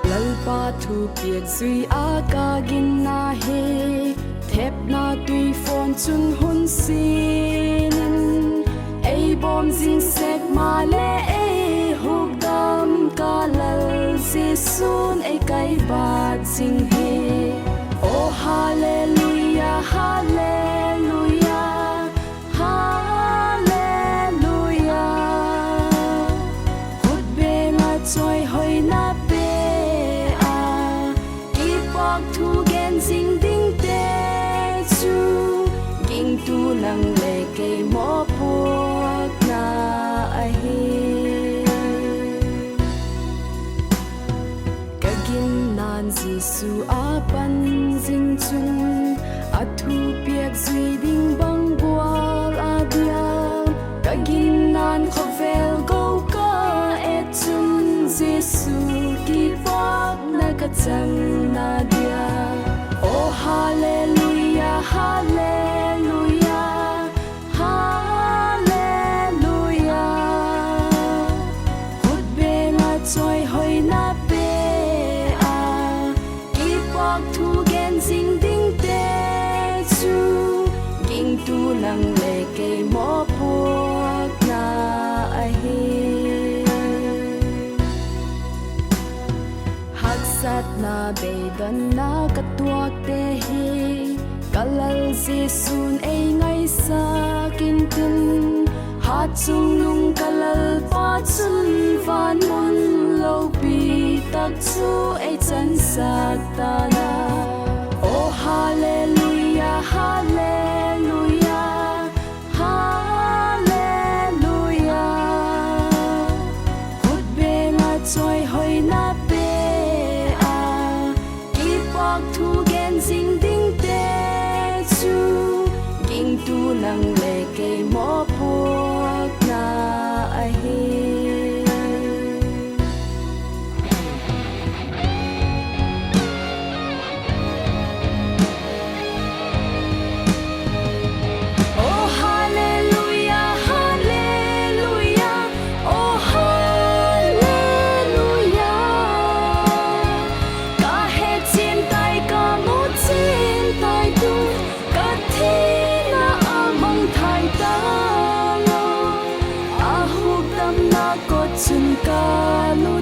lalpa thu piet zui aka gin na he thep na tui phone chun hun sin ei bom jing sek ma le ei huk dam ka lal si sun ei kai ba jing he oh hallelujah hallelujah hallelujah hốt bê nga choi hoi na thu gen ding ding te chu ging tu nang le ke mo puak na a hi ka gin nan jisu a pan jing chung a thu piak zui ding bang gwal a dia ka gin nan khovel go ka et chung jisu ki pak na ka chang na oh hallelujah hallelujah hallelujah hốt bê nga choi hoi na pe a ki pak thu gen jing ding te chu ging tu nang le ke mo puak na a hi sat na be dan na katuak te hi kalal si sun ei ngai sa kin tin ha chung lung kalal pa chun van mun lo pi tak chu ei chan sak ta na oh hallelujah hallelujah hallelujah hốt bê nga choi hoi na thu gen jing ding te chu ging tu nang le ke mo puak na a hi oh hallelujah hallelujah oh hallelujah ka he chin tai tu ka thi na among thai ta lo a hu tam na ko chun ka lu